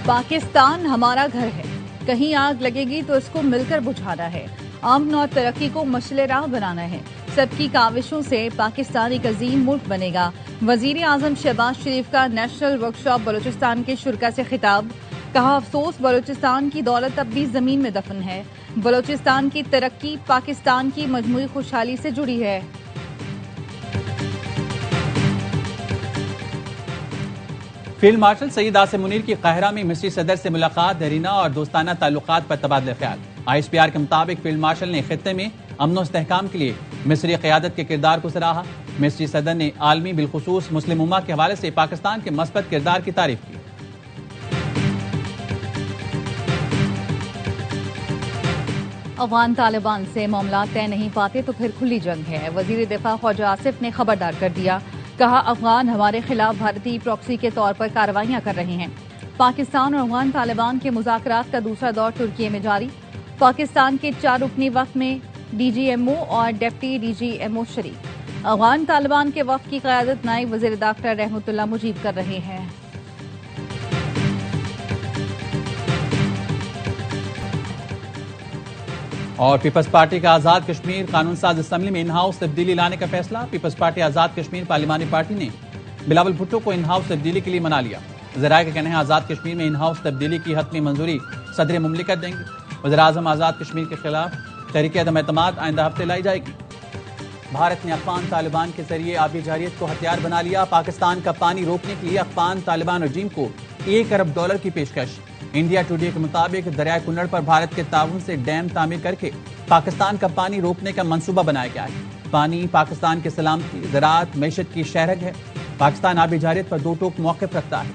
पाकिस्तान हमारा घर है, कहीं आग लगेगी तो इसको मिलकर बुझाना है। अमन और तरक्की को मशले राह बनाना है। सबकी काविशों से पाकिस्तान एक अजीम मुल्क बनेगा। वजीर आजम शहबाज शरीफ का नेशनल वर्कशॉप बलूचिस्तान के शुरा से खिताब। कहा, अफसोस बलूचिस्तान की दौलत अब भी जमीन में दफन है। बलूचिस्तान की तरक्की पाकिस्तान की मजमूई खुशहाली से जुड़ी है। फील्ड मार्शल सईद आसिम मुनीर की काहिरा में मिस्री सदर से मुलाकात, देरीना और दोस्ताना ताल्लुकात पर तबादला ख्याल। ISPR के मुताबिक फील्ड मार्शल ने खित्ते में अमन इस्तेहकाम के लिए मिस्री क़यादत के किरदार को सराहा। मिस्री सदर ने आलमी बिलखुसूस मुस्लिम उम्मा के हवाले से पाकिस्तान के मस्बत किरदार की तारीफ की। अफगान तालिबान से मामला तय नहीं पाते तो फिर खुली जंग है। वजीर दिफा ख्वाजा आसिफ ने खबरदार कर दिया। कहा, अफगान हमारे खिलाफ भारतीय प्रॉक्सी के तौर पर कार्रवाइयां कर रहे हैं। पाकिस्तान और अफगान तालिबान के मुज़ाकरात का दूसरा दौर तुर्की में जारी। पाकिस्तान के 4 रुकनी वफ़द में DGMO और डिप्टी DGMO शरीक। अफगान तालिबान के वफ़द की क़यादत नायब वज़ीर डॉक्टर रहमतुल्लाह मुजीब कर रहे हैं। और पीपल्स पार्टी का आज़ाद कश्मीर कानून साज असम्बली में इन हाउस तब्दीली लाने का फैसला। Peoples party Azad Kashmir पार्लिमानी party ने बिलावल भुट्टो को इन हाउस तब्दीली के लिए मना लिया। ज़राए का कहना है आज़ाद कश्मीर में इन हाउस तब्दीली की हतमी मंजूरी सदर मुमलिकत देंगे। वज़ीर आज़म आज़ाद कश्मीर के खिलाफ तहरीक अदम एतमाद आइंदा हफ्ते लाई जाएगी। भारत ने अफगान तालिबान के जरिए आबी जारियत को हथियार बना लिया। पाकिस्तान का पानी रोकने के लिए अफगान तालिबान रजीम को $1 अरब की पेशकश। इंडिया टुडे के मुताबिक दरियाए कुन्नड़ पर भारत के ताउन से डैम तामीर करके पाकिस्तान का पानी रोकने का मंसूबा बनाया गया है। पानी पाकिस्तान की सलामती, ज़राअत, मईशत की शहरग है। पाकिस्तान आबी जारियत पर दो टोक मौक़िफ़ रखता है।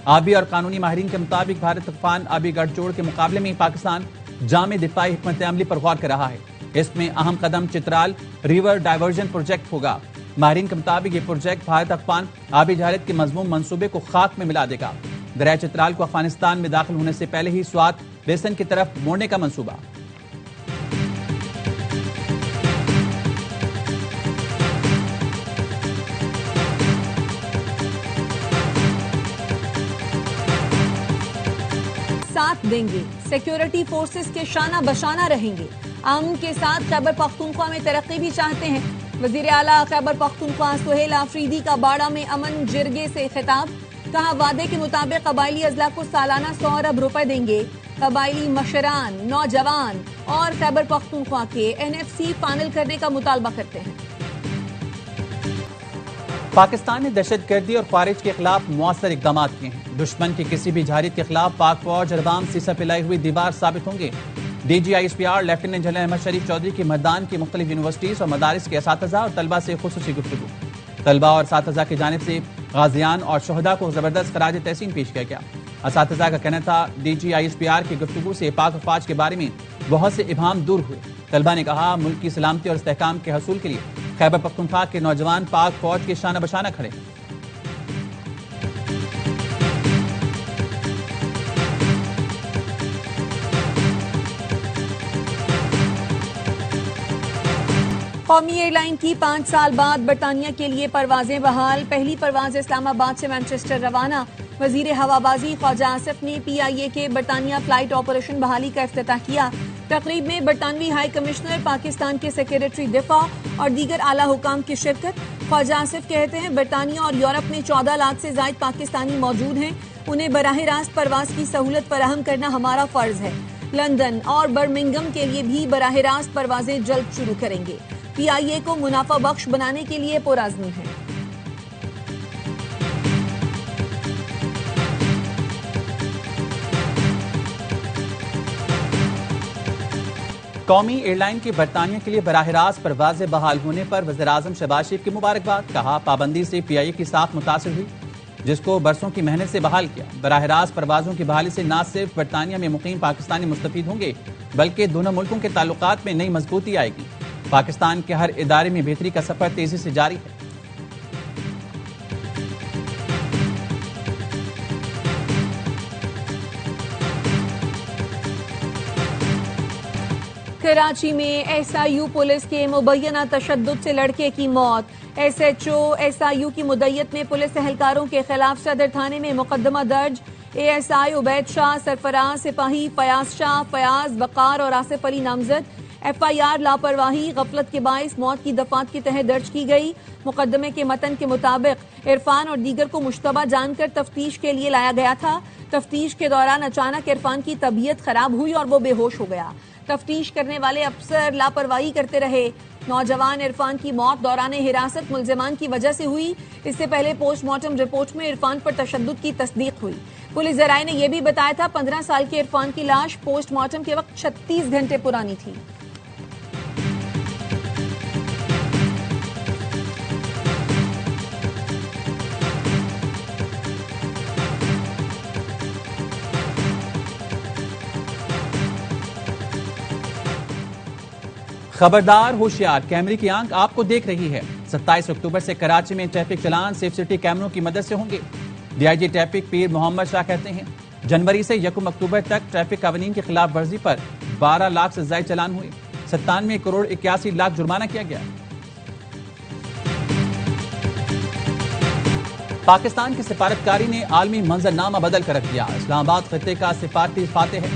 आबी और कानूनी माहिरीन के मुताबिक भारत अफगान आबी गठजोड़ के मुकाबले में पाकिस्तान जामे दिफाई हिकमत अमली पर गौर कर रहा है। इसमें अहम कदम चित्राल रिवर डाइवर्जन प्रोजेक्ट होगा। माहिरीन के मुताबिक ये प्रोजेक्ट भारत अफगान आबी जारियत के मजमूम मंसूबे को खाक में मिला देगा। दरिया चित्राल को अफगानिस्तान में दाखिल होने से पहले ही स्वात बेसन की तरफ मोड़ने का मंसूबा। साथ देंगे, सिक्योरिटी फोर्सेस के शाना बशाना रहेंगे। अमन के साथ खैबर पख्तूनख्वा में तरक्की भी चाहते हैं। वजीर आला खैबर पख्तूनख्वा सुहेल आफरीदी का बाड़ा में अमन जिरगे से खिताब। कहा, वादे के मुताबिक कबायली अजला को सालाना 100 अरब रुपए देंगे। कबायली मशरान, नौजवान और खैबर पख्तूनख्वा के NFC फाइनल करने का मुतालबा करते हैं। पाकिस्तान ने दहशतगर्दी और खारिज के खिलाफ मौसर इकदाम किए हैं। दुश्मन की किसी भी जारियत के खिलाफ पाक फौज और अवाम सीसा पिलाई हुई दीवार साबित होंगे। DG ISPR lieutenant general Ahmed Sharif Chaudhry की मतदान की मुख्तलिफ यूनिवर्सिटीज और मदारिस के असातिज़ा और तलबा से खुसूसी गुफ्तगू। तलबा और असातिज़ा की जानिब से गाजियान और शहदा को जबरदस्त खराज तहसीन पेश किया गया। असातिज़ा का कहना था DG ISPR की गुफ्तगू से पाक अफवाज के बारे में बहुत से इबाहम दूर हुए। तलबा ने कहा, मुल्क की सलामती और इस्तेहकाम के हसूल के लिए खैबर पख्तूनख्वा के नौजवान पाक फौज के शाना बशाना खड़े। कौमी एयरलाइन की 5 साल बाद बरतानिया के लिए परवाजें बहाल। पहली परवाज इस्लामाबाद से मैनचेस्टर रवाना। वजीर हवाबाजी ख्वाजा आसिफ ने PIA के बरतानिया फ्लाइट ऑपरेशन बहाली का इफ्तिताह किया। तकरीब में बरतानवी हाई कमिश्नर, पाकिस्तान के सेक्रेटरी दिफा और दीगर आला हुकाम की शिरकत। ख्वाजा आसिफ कहते हैं, बरतानिया और यूरोप में 14 लाख से ज्यादा पाकिस्तानी मौजूद हैं। उन्हें बराह रास्त परवाज की सहूलत फराहम करना हमारा फर्ज है। लंदन और बर्मिंघम के लिए भी बराह रास्त परवाजें जल्द शुरू करेंगे। PIA को मुनाफा बख्श बनाने के लिए पुरअज़्म है। कौमी एयरलाइन की बरतानिया के लिए बराह रास्त परवाजें बहाल होने पर वज़ीर आज़म शहबाज शरीफ की मुबारकबाद। कहा, पाबंदी से PIA की साख मुतासिर हुई, जिसको बरसों की मेहनत से बहाल किया। बराह रास्त परवाजों की बहाली से न सिर्फ बरतानिया में मुकीम पाकिस्तानी मुस्तफीद होंगे, बल्कि दोनों मुल्कों के ताल्लुकात में नई मजबूती आएगी। पाकिस्तान के हर इदारे में बेहतरी का सफर तेजी से जारी है। कराची में SIU पुलिस के मुबैना तशद्दुद से लड़के की मौत। SHO SIU की मुद्दत में पुलिस एहलकारों के खिलाफ सदर थाने में मुकदमा दर्ज। ASI उबैद शाह, सरफराज सिपाही, फयाज शाह, फयाज वकार और आसिफ अली नामजद। FIR लापरवाही गफलत के बाइस मौत की दफात के तहत दर्ज की गई। मुकदमे के मतन के मुताबिक इरफान और दीगर को मुश्तबा जानकर तफ्तीश के लिए लाया गया था। तफ्तीश के दौरान अचानक इरफान की तबीयत खराब हुई और वो बेहोश हो गया। तफ्तीश करने वाले अफसर लापरवाही करते रहे। नौजवान इरफान की मौत दौरान हिरासत मुल्जिमान की वजह से हुई। इससे पहले पोस्टमार्टम रिपोर्ट में इरफान पर तशद्दुद की तस्दीक हुई। पुलिस जराये ने यह भी बताया था 15 साल के इरफान की लाश पोस्टमार्टम के वक्त 36 घंटे पुरानी थी। खबरदार होशियार, कैमरे की आंख आपको देख रही है। 27 अक्टूबर से कराची में ट्रैफिक चलान सेफ सिटी कैमरों की मदद से होंगे। DIG ट्रैफिक पीर मोहम्मद शाह कहते हैं जनवरी से 1 अक्टूबर तक ट्रैफिक कानून की खिलाफ वर्जी पर 12 लाख से ज्यादा चलान हुए। 97 करोड़ 81 लाख जुर्माना किया गया। पाकिस्तान की सिफारतकारी ने आलमी मंजरनामा बदल कर रख दिया। इस्लामाबाद खित्ते का सिफारती फातेह है।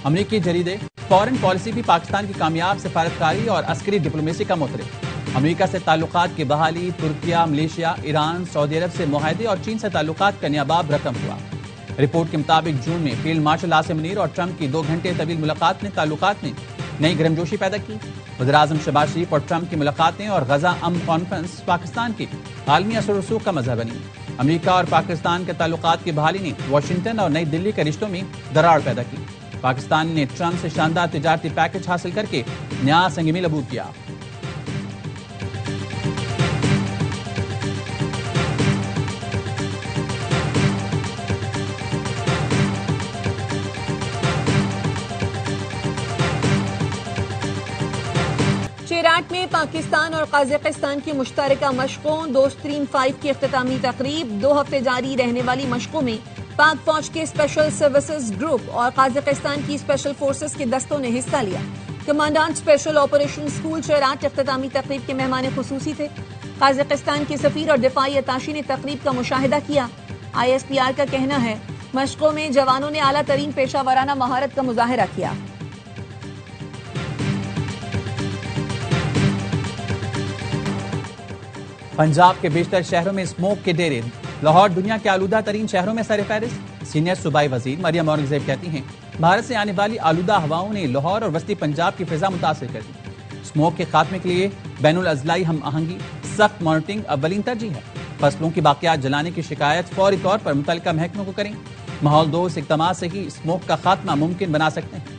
अमरीकी जरीदे फॉरेन पॉलिसी भी पाकिस्तान की कामयाब सिफारतकारी और अस्करी डिप्लोमेसी का मुतरिक। अमरीका से ताल्लुकात की बहाली, तुर्किया, मलेशिया, ईरान, सऊदी अरब से मुआहदे और चीन से ताल्लुकात का नायाब रकम हुआ। रिपोर्ट के मुताबिक जून में फील्ड मार्शल आसिम मुनीर और ट्रंप की 2 घंटे तवील मुलाकात ने ताल्लुकात में नई गर्मजोशी पैदा की। वज़ीर-ए-आज़म शहबाज शरीफ और ट्रंप की मुलाकातें और गजा अमन कॉन्फ्रेंस पाकिस्तान की आलमी असर रसूख का मजहर बनी। अमरीका और पाकिस्तान के ताल्लुकात की बहाली ने वाशिंगटन और नई दिल्ली के रिश्तों में दरार पैदा की। पाकिस्तान ने ट्रंप से शानदार तिजारती पैकेज हासिल करके नया संग मिल अबूर किया। चेराट में पाकिस्तान और कजाकिस्तान की मुश्तरका मशकों दोस्तरीन 5 की इख्तितामी तकरीब। 2 हफ्ते जारी रहने वाली मशकों में पाक फौज के स्पेशल सर्विसेज ग्रुप और कजाकिस्तान की स्पेशल फोर्सेस के दस्तों ने हिस्सा लिया। कमांडेंट स्पेशल ऑपरेशन स्कूल चेराट इख्तितामी तकरीब के मेहमान खुसूसी थे। कजाकिस्तान के सफीर और दिफाई अताशी ने तकरीब का मुशाहिदा किया। ISPR का कहना है मशकों में जवानों ने आला तरीन पेशा वराना महारत का मुजाहिरा किया। पंजाब के बेशतर शहरों में स्मोक के डेरे। लाहौर दुनिया के आलूदा तरीन शहरों में सर-ए-फहरिस्त। सीनियर सूबाई वजीर मरियम औरंगजेब कहती हैं भारत से आने वाली आलूदा हवाओं ने लाहौर और वस्ती पंजाब की फिजा मुतासिर कर दी। स्मोक के खात्मे के लिए बैनुल अजलाई हम आहंगी, सख्त मॉनिटरिंग अव्वलीन तरजीह है। फसलों की बाकियात जलाने की शिकायत फौरी तौर पर मुतल्लिका महकमों को करें। माहौल दोस्त इक़दामात से ही स्मोक का खात्मा मुमकिन बना सकते हैं।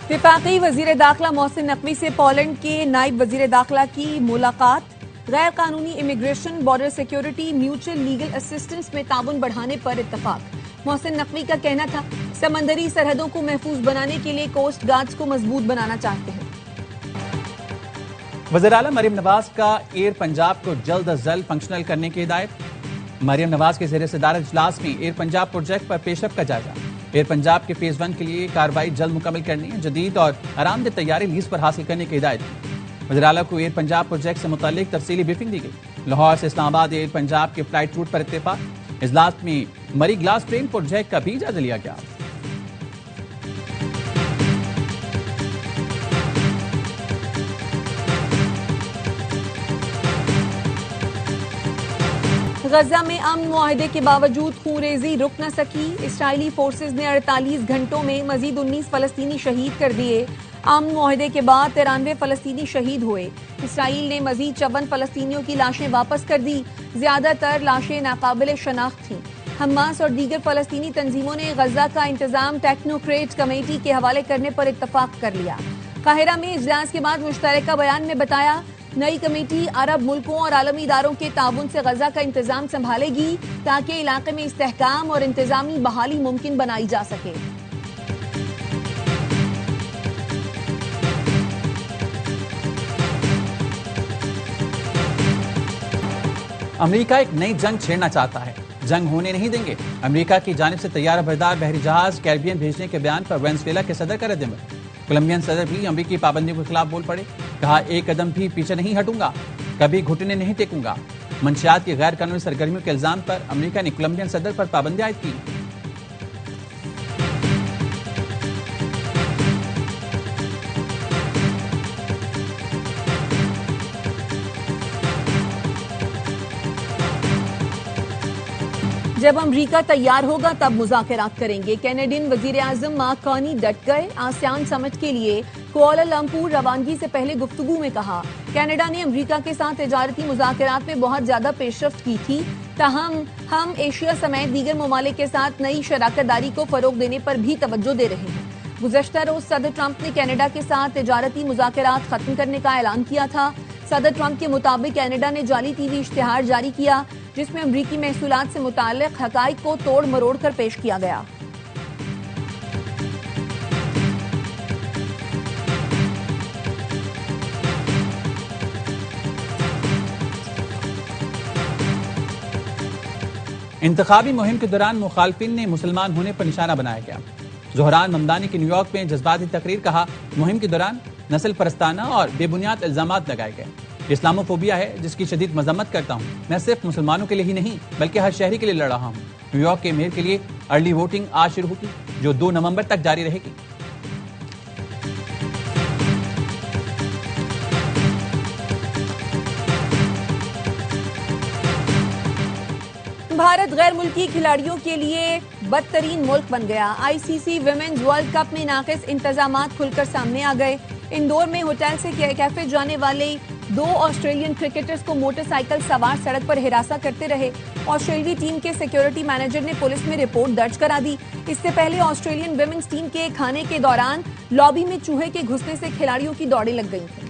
विफाकी वजीर दाखिला मोहसिन नकवी से पोलैंड के नायब वजीर दाखिला की मुलाकात। गैर कानूनी immigration, border security, mutual legal assistance में ताउन बढ़ाने पर इत्तफाक। मोहसिन नकवी का कहना था समंदरी सरहदों को महफूज बनाने के लिए कोस्ट गार्ड्स को मजबूत बनाना चाहते हैं। वज़ीर आला मरियम नवाज का एयर पंजाब को जल्द अज जल्द फंक्शनल करने की हिदायत। मरियम नवाज के ज़ेर सदारत इजलास में एयर पंजाब प्रोजेक्ट पर पेशरफ का जायजा। एयर पंजाब के फेज 1 के लिए कार्रवाई जल्द मुकम्मल करनी है। जदीद और आरामदेह तैयारी लीज पर हासिल करने की हिदायत दी। वज़ीर आला को एयर पंजाब प्रोजेक्ट से मुताल्लिक तफसीली ब्रीफिंग दी गई। लाहौर से इस्लामाबाद एयर पंजाब के फ्लाइट रूट पर इत्तेफाक। इजलास में मरी ग्लास ट्रेन प्रोजेक्ट का भी जायजा लिया गया। गजा में अमन मुआहदे के बावजूद खूनरेजी रुक न सकी। इसराइली फोर्सेज ने 48 घंटों में मजीद 19 फलस्तीनी शहीद कर दिए। अमन मुआहदे के बाद 93 फलस्तीनी शहीद हुए। इसराइल ने मजीद 54 फलस्तीनियों की लाशें वापस कर दी। ज्यादातर लाशें नाकाबिल शनाख्त थीं। हमास और दीगर फलस्तीनी तंजीमों ने गजा का इंतजाम टेक्नोक्रेट कमेटी के हवाले करने पर इत्तफाक कर लिया। काहिरा में इजलास के बाद मुश्तरका बयान में बताया नई कमेटी अरब मुल्कों और आलमी इदारों के ताउन से गजा का इंतजाम संभालेगी ताकि इलाके में इस्तेहकाम और इंतजामी बहाली मुमकिन बनाई जा सके। अमेरिका एक नई जंग छेड़ना चाहता है, जंग होने नहीं देंगे। अमेरिका की जानिब से तैयार बरदार बहरी जहाज कैरिबियन भेजने के बयान पर वेनेजुएला के सदर का रद्दअमल। कोलंबियन सदर भी अमेरिकी पाबंदियों के खिलाफ बोल पड़े। कहा, एक कदम भी पीछे नहीं हटूंगा, कभी घुटने नहीं टेकूंगा। मंशियात की गैर कानूनी सरगर्मियों के इल्जाम पर अमेरिका ने कोलंबियन सदर पर पाबंदी आयद की। जब अमरीका तैयार होगा तब मुज़ाकरात करेंगे। कैनेडियन वजीर आजम मार्क कार्नी डट गए। आसियान समिट के लिए कुआलालंपुर रवानगी से पहले गुफ्तगू में कहा, कनाडा ने अमरीका के साथ तिजारती मुज़ाकरात में बहुत ज्यादा पेशरफ्त की थी, ताहम हम एशिया समेत दीगर ममालिक के साथ नई शराकतदारी को फरोग देने पर भी तवज्जो दे रहे हैं। गुज़श्ता रोज सदर ट्रंप ने कनाडा के साथ तिजारती मुज़ाकरात खत्म करने का ऐलान किया था। सदर ट्रंप के मुताबिक कनाडा ने जाली टीवी इश्तिहार जारी किया, जिसमें अमरीकी महसूलात से मुताल्लिक हकाइक को तोड़ मरोड़ कर पेश किया गया। इंतखाबी मुहिम के दौरान मुखालफिन ने मुसलमान होने पर निशाना बनाया गया। जोहरान ममदानी की न्यूयॉर्क में जज्बाती तकरीर। कहा, मुहिम के दौरान नस्ल परस्ताना और बेबुनियाद इल्जामात लगाए गए। इस्लामोफोबिया है जिसकी शदीद मजम्मत करता हूँ। मैं सिर्फ मुसलमानों के लिए ही नहीं बल्कि हर शहरी के लिए लड़ रहा हूँ। न्यूयॉर्क के मेयर के लिए अर्ली वोटिंग आज शुरू होगी, जो 2 नवंबर तक जारी रहेगी। भारत गैर मुल्की खिलाड़ियों के लिए बदतरीन मुल्क बन गया। आईसीसी विमेन्स वर्ल्ड कप में नाकिस इंतजामात खुलकर सामने आ गए। इंदौर में होटल से कैफे जाने वाले 2 ऑस्ट्रेलियन क्रिकेटर्स को मोटरसाइकिल सवार सड़क पर हिरासा करते रहे। ऑस्ट्रेलियाई टीम के सिक्योरिटी मैनेजर ने पुलिस में रिपोर्ट दर्ज करा दी। इससे पहले ऑस्ट्रेलियन विमेन्स टीम के खाने के दौरान लॉबी में चूहे के घुसने से खिलाड़ियों की दौड़ें लग गई थी।